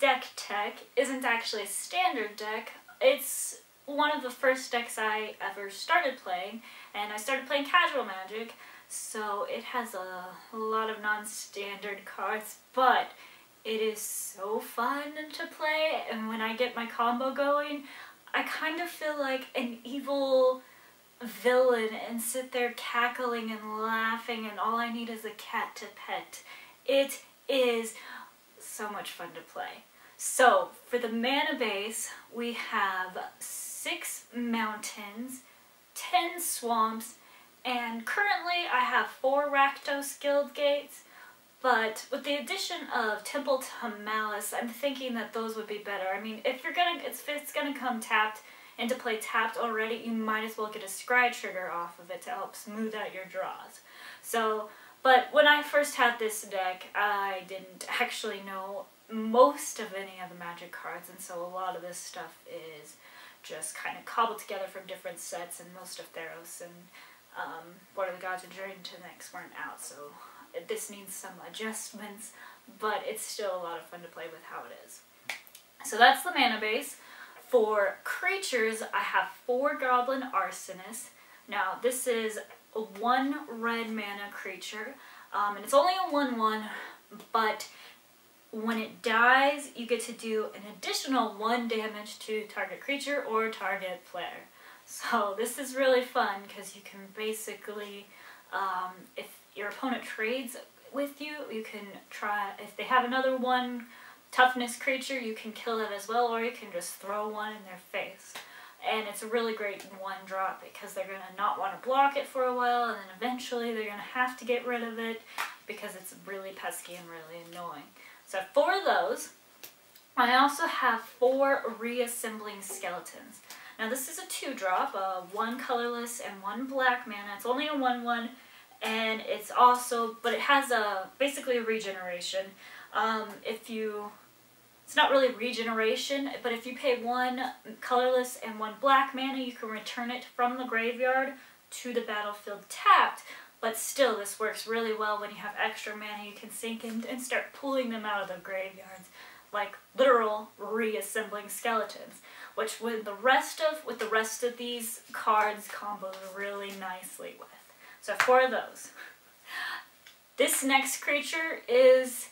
deck tech isn't actually a standard deck. It's one of the first decks I ever started playing, and I started playing casual Magic, so it has a lot of non-standard cards, but it is so fun to play, and when I get my combo going, I kind of feel like an evil villain and sit there cackling and laughing, and all I need is a cat to pet. It is so much fun to play. So for the mana base, we have 6 mountains, 10 swamps, and currently I have 4 Rakdos Guildgates, but with the addition of Temple to Malice, I'm thinking that those would be better. I mean, if it's gonna come tapped into play tapped already, you might as well get a scry trigger off of it to help smooth out your draws. So, but when I first had this deck, I didn't actually know most of any of the Magic cards, and so a lot of this stuff is just kind of cobbled together from different sets, and most of Theros and What Are the Gods and Journey to the Next weren't out, so this needs some adjustments, but it's still a lot of fun to play with how it is. So that's the mana base. For creatures, I have 4 Goblin Arsonists. Now, this is a 1 red mana creature, and it's only a 1/1, but when it dies, you get to do an additional 1 damage to target creature or target player. So this is really fun because you can basically, if your opponent trades with you, you can try, if they have another 1 toughness creature, you can kill that as well, or you can just throw 1 in their face. And it's a really great 1-drop because they're going to not want to block it for a while, and then eventually they're going to have to get rid of it because it's really pesky and really annoying. So for those, I also have 4 Reassembling Skeletons. Now this is a 2-drop, 1 colorless and 1 black mana. It's only a 1/1, and it's also, but it has basically a regeneration. It's not really regeneration, but if you pay 1 colorless and 1 black mana, you can return it from the graveyard to the battlefield tapped. But still, this works really well when you have extra mana. You can sink in and start pulling them out of the graveyards, like literal Reassembling Skeletons, which with the rest of these cards combos really nicely with. So 4 of those. This next creature is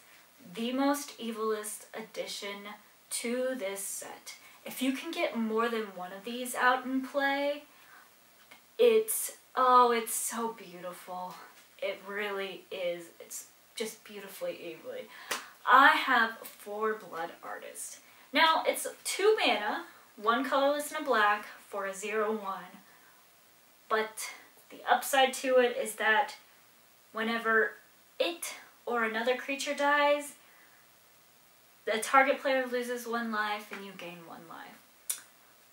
the most evilest addition to this set. If you can get more than 1 of these out in play, it's so beautiful. It really is. It's just beautifully evil. I have 4 Blood Artists. Now, it's 2 mana, 1 colorless and a black for a 0/1, but the upside to it is that whenever it or another creature dies, the target player loses 1 life and you gain 1 life.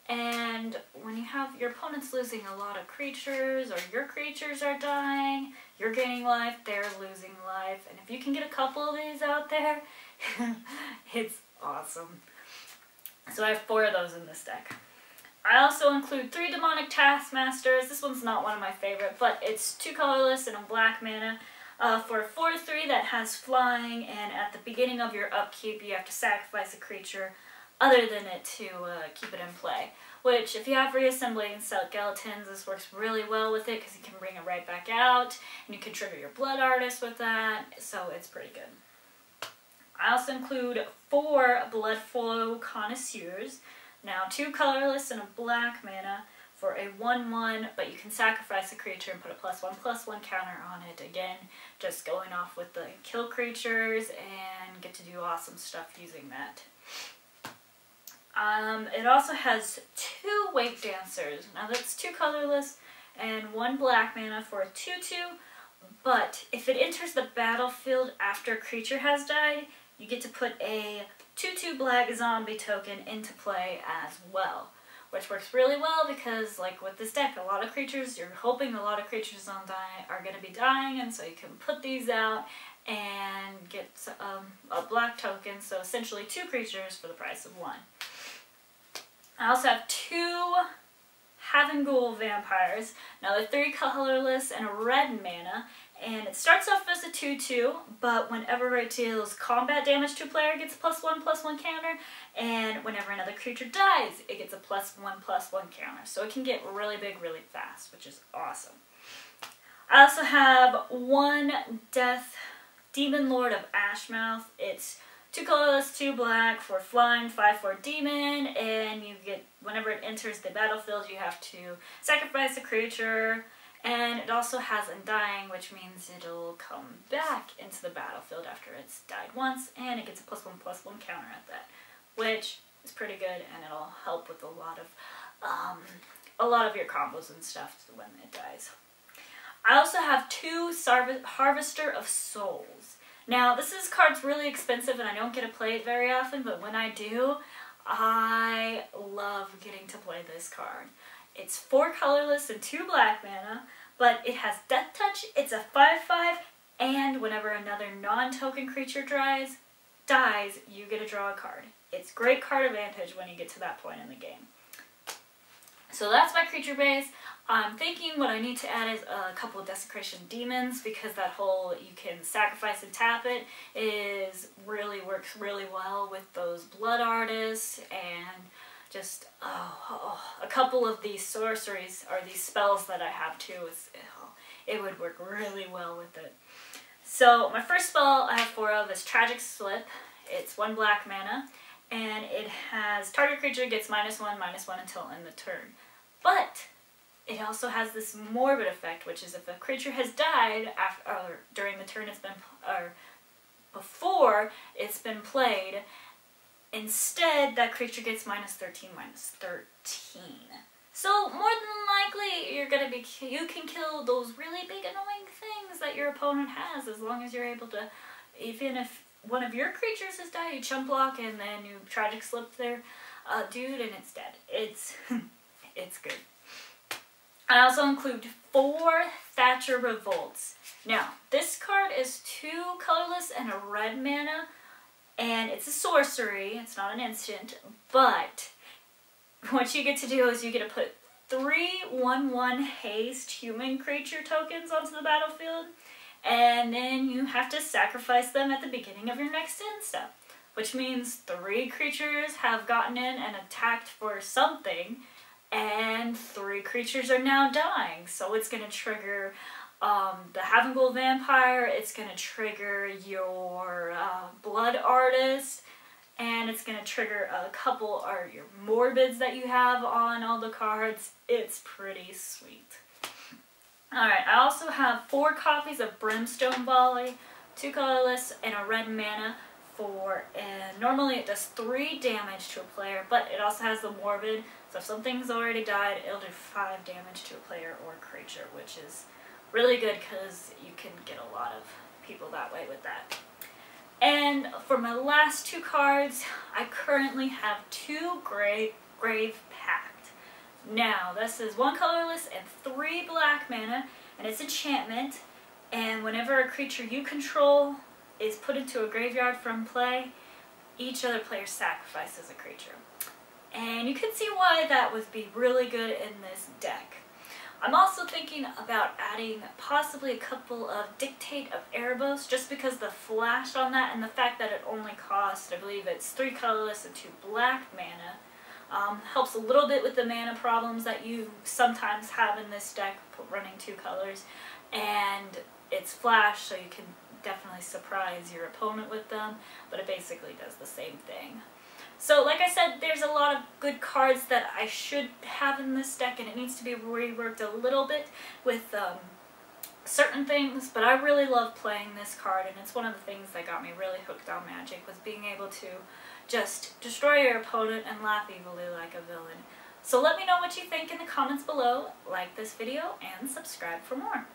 And when you have your opponent's losing a lot of creatures, or your creatures are dying, you're gaining life, they're losing life, and if you can get a couple of these out there, it's awesome. So I have 4 of those in this deck. I also include 3 Demonic Taskmasters. This one's not one of my favorite, but it's 2 colorless and a black mana. For a 4/3 that has flying, and at the beginning of your upkeep you have to sacrifice a creature other than it to keep it in play. Which, if you have Reassembling Skeletons, this works really well with it because you can bring it right back out, and you can trigger your Blood Artist with that, so it's pretty good. I also include 4 Bloodflow Connoisseurs. Now, 2 colorless and a black mana for a 1/1, but you can sacrifice a creature and put a +1/+1 counter on it. Again, just going off with the kill creatures and get to do awesome stuff using that. It also has 2 Wakedancers. Now that's 2 colorless and 1 black mana for a 2/2, but if it enters the battlefield after a creature has died, you get to put a 2/2 black zombie token into play as well. Which works really well because, like with this deck, a lot of creatures, you're hoping a lot of creatures are going to be dying, and so you can put these out and get a black token, so essentially 2 creatures for the price of 1. I also have 2 Havengul Vampires. Now they're 3 colorless and a red mana, and it starts off as a 2/2, but whenever it deals combat damage to a player, it gets a +1/+1 counter, and whenever another creature dies, it gets a +1/+1 counter. So it can get really big really fast, which is awesome. I also have 1 Death Demonlord of Ashmouth. It's 2 colorless, 2 black for flying, 5/4 demon, and you get, whenever it enters the battlefield, you have to sacrifice a creature. And it also has Undying, which means it'll come back into the battlefield after it's died once, and it gets a +1/+1 counter at that, which is pretty good, and it'll help with a lot of your combos and stuff when it dies. I also have 2 Harvester of Souls. Now, this card's really expensive, and I don't get to play it very often, but when I do, I love getting to play this card. It's 4 colorless and 2 black mana, but it has Death Touch, it's a 5/5, and whenever another non-token creature dies, you get to draw a card. It's great card advantage when you get to that point in the game. So that's my creature base. I'm thinking what I need to add is a couple of Desecration Demons, because that whole you can sacrifice and tap it works really well with those Blood Artists, and just a couple of these sorceries or these spells that I have too. It would work really well with it. So my first spell I have 4 of is Tragic Slip. It's 1 black mana, and it has target creature gets -1/-1 until end the turn. But it also has this morbid effect, which is if a creature has died after or during the turn it's been or before it's been played, instead that creature gets -13/-13. So more than likely you can kill those really big annoying things that your opponent has, as long as you're able to, even if one of your creatures has died, you chump block and then you Tragic Slip their dude and it's dead. It's good. I also include 4 Thatcher Revolts. Now, this card is 2 colorless and a red mana, and it's a sorcery, it's not an instant, but what you get to do is you get to put 3 1/1 haste human creature tokens onto the battlefield, and then you have to sacrifice them at the beginning of your next end step, which means 3 creatures have gotten in and attacked for something, and 3 creatures are now dying. So it's going to trigger the Havengul Vampire, it's going to trigger your Blood Artist, and it's going to trigger a couple of your Morbids that you have on all the cards. It's pretty sweet. Alright, I also have 4 copies of Brimstone Volley, 2 colorless, and a red mana for, and normally it does 3 damage to a player, but it also has the Morbid, so if something's already died, it'll do 5 damage to a player or creature, which is really good because you can get a lot of people that way with that. And for my last 2 cards, I currently have 2 Grave Pact. Now, this is 1 colorless and 3 black mana, and it's enchantment, and whenever a creature you control is put into a graveyard from play, each other player sacrifices a creature. And you can see why that would be really good in this deck. I'm also thinking about adding possibly a couple of Dictate of Erebos, just because the flash on that and the fact that it only costs, I believe it's 3 colorless and 2 black mana, helps a little bit with the mana problems that you sometimes have in this deck running 2 colors, and it's flash, so you can definitely surprise your opponent with them, but it basically does the same thing. So like I said, there's a lot of good cards that I should have in this deck, and it needs to be reworked a little bit with certain things, but I really love playing this card, and it's one of the things that got me really hooked on Magic, was being able to just destroy your opponent and laugh evilly like a villain. So let me know what you think in the comments below, like this video, and subscribe for more.